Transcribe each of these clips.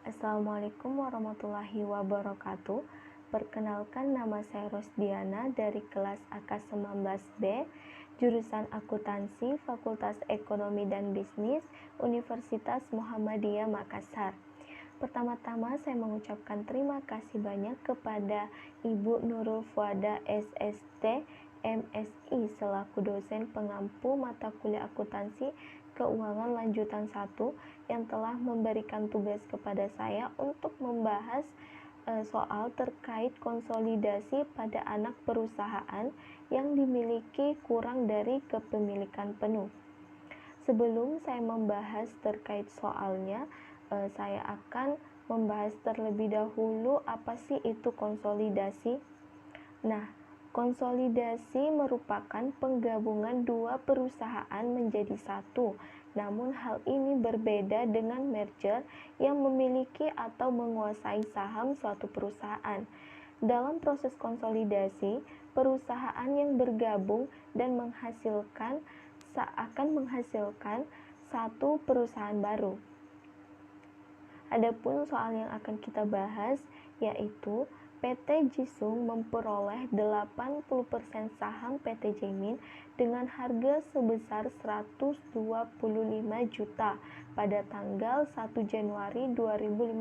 Assalamualaikum warahmatullahi wabarakatuh. Perkenalkan, nama saya Rosdiana dari kelas AK19B, jurusan Akuntansi, Fakultas Ekonomi dan Bisnis, Universitas Muhammadiyah Makassar. Pertama-tama saya mengucapkan terima kasih banyak kepada Ibu Nurul Fuada SST MSI selaku dosen pengampu mata kuliah akuntansi keuangan lanjutan 1 yang telah memberikan tugas kepada saya untuk membahas soal terkait konsolidasi pada anak perusahaan yang dimiliki kurang dari kepemilikan penuh. Sebelum saya membahas terkait soalnya, saya akan membahas terlebih dahulu apa sih itu konsolidasi. Nah, konsolidasi merupakan penggabungan dua perusahaan menjadi satu. Namun hal ini berbeda dengan merger yang memiliki atau menguasai saham suatu perusahaan. Dalam proses konsolidasi, perusahaan yang bergabung dan akan menghasilkan satu perusahaan baru. Adapun soal yang akan kita bahas yaitu PT Jisung memperoleh 80% saham PT Jaemin dengan harga sebesar 125 juta pada tanggal 1 Januari 2015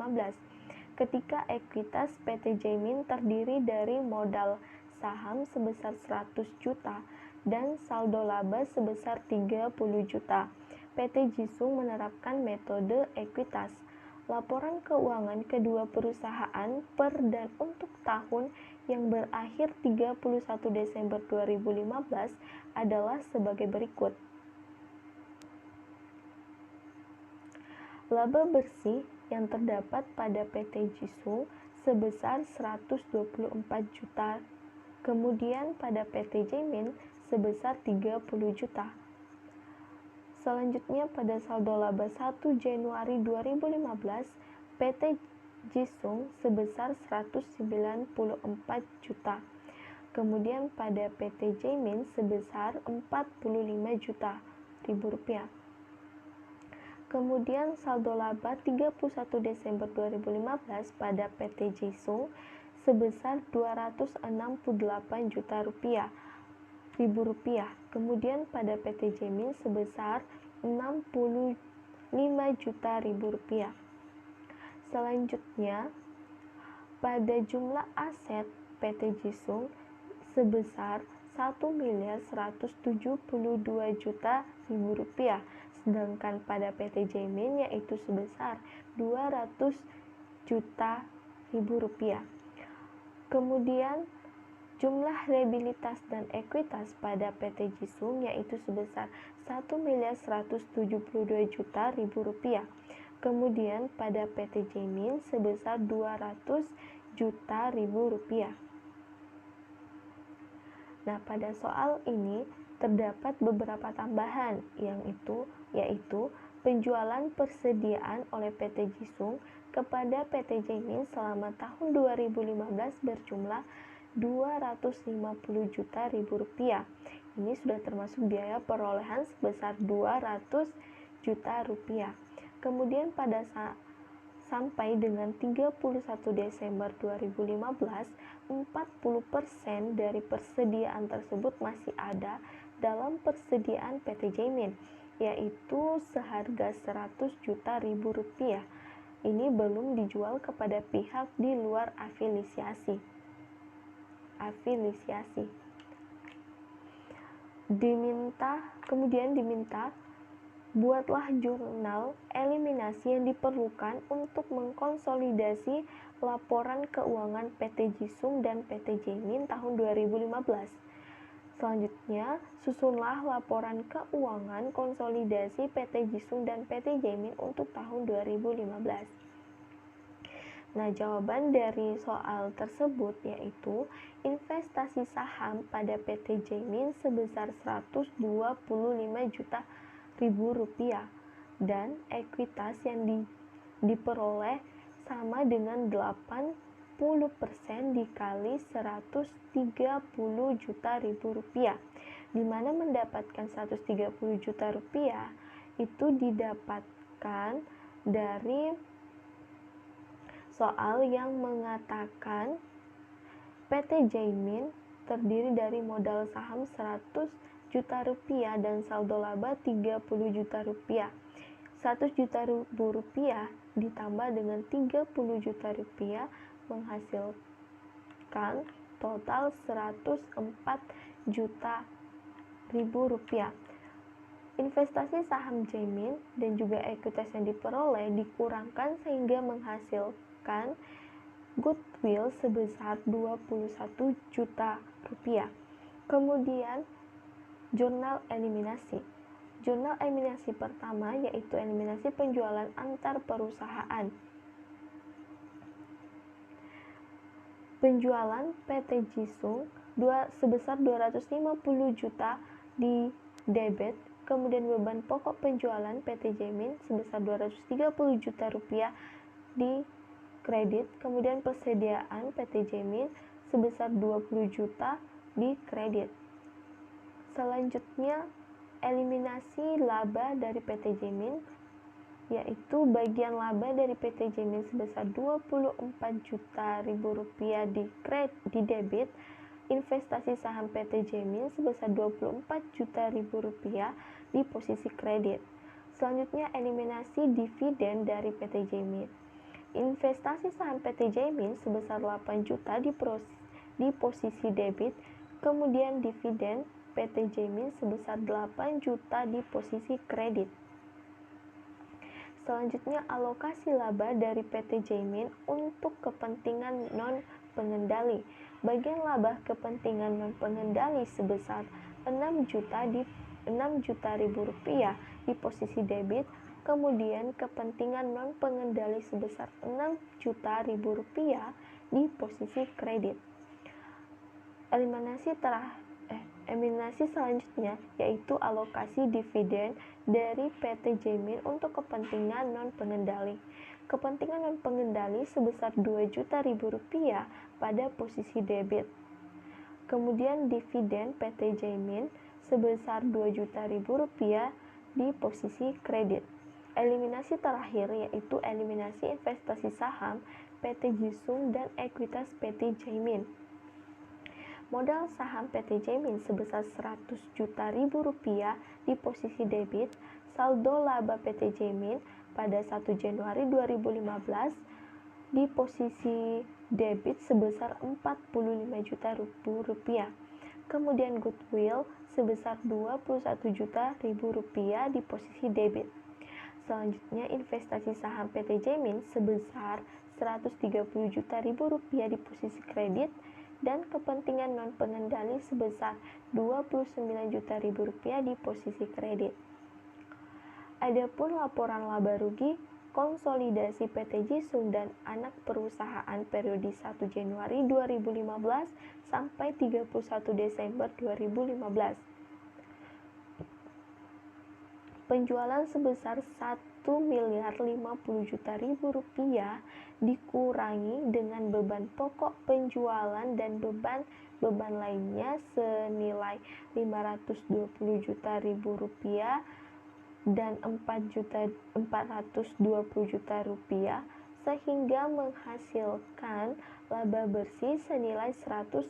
ketika ekuitas PT Jaemin terdiri dari modal saham sebesar 100 juta dan saldo laba sebesar 30 juta. PT Jisung menerapkan metode ekuitas. Laporan keuangan kedua perusahaan per dan untuk tahun yang berakhir 31 Desember 2015 adalah sebagai berikut. Laba bersih yang terdapat pada PT Jisung sebesar 124 juta, kemudian pada PT Jaemin sebesar 30 juta. Selanjutnya pada saldo laba 1 Januari 2015, PT Jisung sebesar 194 juta. Kemudian pada PT Jaemin sebesar 45 juta rupiah. Kemudian saldo laba 31 Desember 2015 pada PT Jisung sebesar 268 juta rupiah. Kemudian pada PT Jaemin sebesar 65 juta rupiah. Selanjutnya, pada jumlah aset PT Jisung sebesar 1.172 juta rupiah, sedangkan pada PT Jaemin yaitu sebesar 200 juta rupiah. Kemudian jumlah liabilitas dan ekuitas pada PT Jisung yaitu sebesar 1.172 juta rupiah. Kemudian pada PT Jaemin sebesar 200 juta rupiah. Nah, pada soal ini terdapat beberapa tambahan yaitu penjualan persediaan oleh PT Jisung kepada PT Jaemin selama tahun 2015 berjumlah 250 juta rupiah. Ini sudah termasuk biaya perolehan sebesar 200 juta rupiah. Kemudian pada sampai dengan 31 Desember 2015, 40% dari persediaan tersebut masih ada dalam persediaan PT Jaemin, yaitu seharga 100 juta rupiah. Ini belum dijual kepada pihak di luar afiliasi. Kemudian diminta buatlah jurnal eliminasi yang diperlukan untuk mengkonsolidasi laporan keuangan PT Jisung dan PT Jaemin tahun 2015. Selanjutnya, susunlah laporan keuangan konsolidasi PT Jisung dan PT Jaemin untuk tahun 2015. Nah, jawaban dari soal tersebut yaitu investasi saham pada PT Jaemin sebesar 125 juta rupiah dan ekuitas yang diperoleh sama dengan 80% dikali 130 juta rupiah, di mana mendapatkan 130 juta rupiah itu didapatkan dari soal yang mengatakan PT Jaimin terdiri dari modal saham 100 juta rupiah dan saldo laba 30 juta rupiah. 100 juta rupiah ditambah dengan 30 juta rupiah menghasilkan total 104 juta rupiah. Investasi saham Jaimin dan juga ekuitas yang diperoleh dikurangkan sehingga menghasilkan goodwill sebesar 21 juta rupiah. Kemudian jurnal eliminasi. Jurnal eliminasi pertama yaitu eliminasi penjualan antar perusahaan. Penjualan PT Jisung sebesar 250 juta di debit, kemudian beban pokok penjualan PT Jaimin sebesar 230 juta rupiah di kredit, kemudian persediaan PT Jaimin sebesar 20 juta di kredit. Selanjutnya, eliminasi laba dari PT Jaimin, yaitu bagian laba dari PT Jaimin sebesar 24 juta rupiah di debit, investasi saham PT Jaimin sebesar 24 juta rupiah di posisi kredit. Selanjutnya, eliminasi dividen dari PT Jaimin. Investasi saham PT Jaimin sebesar 8 juta di posisi debit, kemudian dividen PT Jaimin sebesar 8 juta di posisi kredit. Selanjutnya, alokasi laba dari PT Jaimin untuk kepentingan non-pengendali. Bagian laba kepentingan non-pengendali sebesar 6 juta rupiah di posisi debit, kemudian kepentingan non-pengendali sebesar 6 juta rupiah di posisi kredit. Eliminasi selanjutnya yaitu alokasi dividen dari PT Jaimin untuk kepentingan non-pengendali. Kepentingan non-pengendali sebesar 2 juta rupiah pada posisi debit. Kemudian dividen PT Jaimin sebesar 2 juta rupiah di posisi kredit. Eliminasi terakhir yaitu eliminasi investasi saham PT Jisung dan ekuitas PT Jaimin. Modal saham PT Jaimin sebesar 100 juta rupiah di posisi debit, saldo laba PT Jaimin pada 1 Januari 2015 di posisi debit sebesar 45 juta rupiah. Kemudian goodwill sebesar 21 juta rupiah di posisi debit. Selanjutnya, investasi saham PT Jaimin sebesar 130 juta rupiah di posisi kredit dan kepentingan non-pengendali sebesar 29 juta rupiah di posisi kredit. Adapun laporan laba rugi konsolidasi PT Jisung dan anak perusahaan periode 1 Januari 2015 sampai 31 Desember 2015. Penjualan sebesar 1.050 juta rupiah dikurangi dengan beban pokok penjualan dan beban lainnya senilai 520 juta rupiah dan 420 juta rupiah sehingga menghasilkan laba bersih senilai 110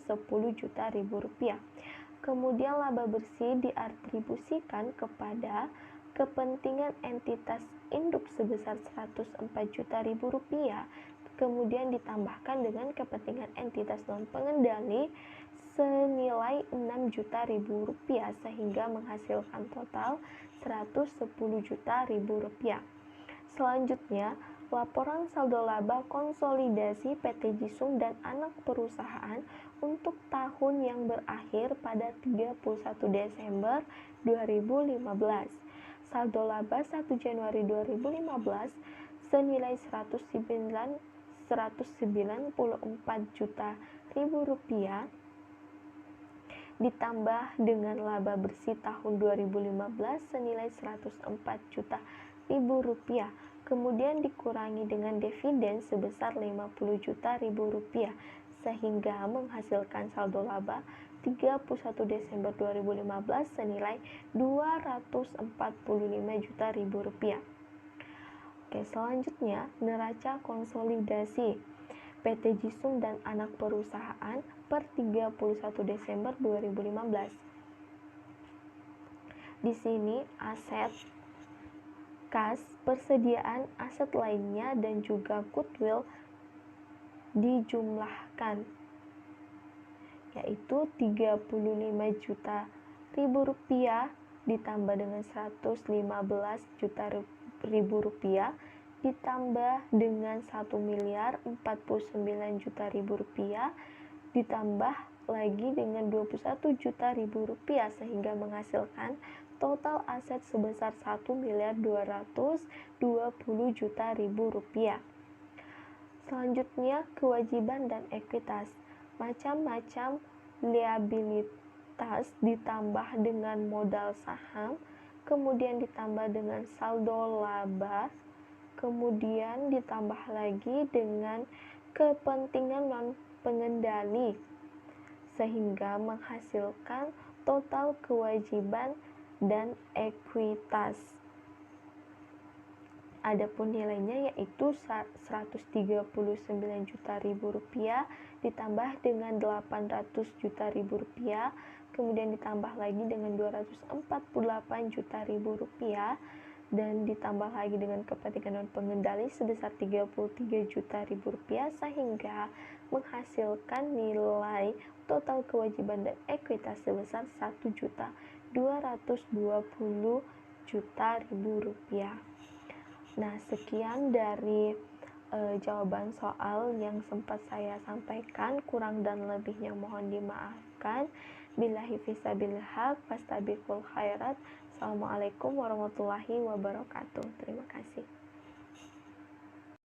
juta rupiah. Kemudian laba bersih diatribusikan kepada kepentingan entitas induk sebesar 104 juta rupiah, kemudian ditambahkan dengan kepentingan entitas non-pengendali senilai 6 juta rupiah sehingga menghasilkan total 110 juta rupiah. Selanjutnya, laporan saldo laba konsolidasi PT Jisung dan anak perusahaan untuk tahun yang berakhir pada 31 Desember 2015. Saldo laba 1 Januari 2015 senilai 194 juta rupiah ditambah dengan laba bersih tahun 2015 senilai 104 juta rupiah, kemudian dikurangi dengan dividen sebesar 50 juta rupiah sehingga menghasilkan saldo laba 31 Desember 2015 senilai 245 juta rupiah. Oke, selanjutnya neraca konsolidasi PT Jisung dan anak perusahaan per 31 Desember 2015. Di sini aset, kas, persediaan aset lainnya dan juga goodwill dijumlahkan, yaitu 35 juta rupiah ditambah dengan 115 juta rupiah ditambah dengan 1.049 juta rupiah ditambah lagi dengan 21 juta rupiah sehingga menghasilkan total aset sebesar 1.220 juta rupiah. Selanjutnya kewajiban dan ekuitas. Macam-macam liabilitas ditambah dengan modal saham, kemudian ditambah dengan saldo laba, kemudian ditambah lagi dengan kepentingan non pengendali sehingga menghasilkan total kewajiban dan ekuitas. Adapun nilainya yaitu 139 juta rupiah ditambah dengan 800 juta rupiah, kemudian ditambah lagi dengan 248 juta rupiah dan ditambah lagi dengan kepentingan non pengendali sebesar 33 juta rupiah sehingga menghasilkan nilai total kewajiban dan ekuitas sebesar 1.220 juta rupiah. Nah, sekian dari jawaban soal yang sempat saya sampaikan, kurang dan lebihnya mohon dimaafkan. Billahi fisabilil haq, fastabiqul khairat. Assalamualaikum warahmatullahi wabarakatuh. Terima kasih.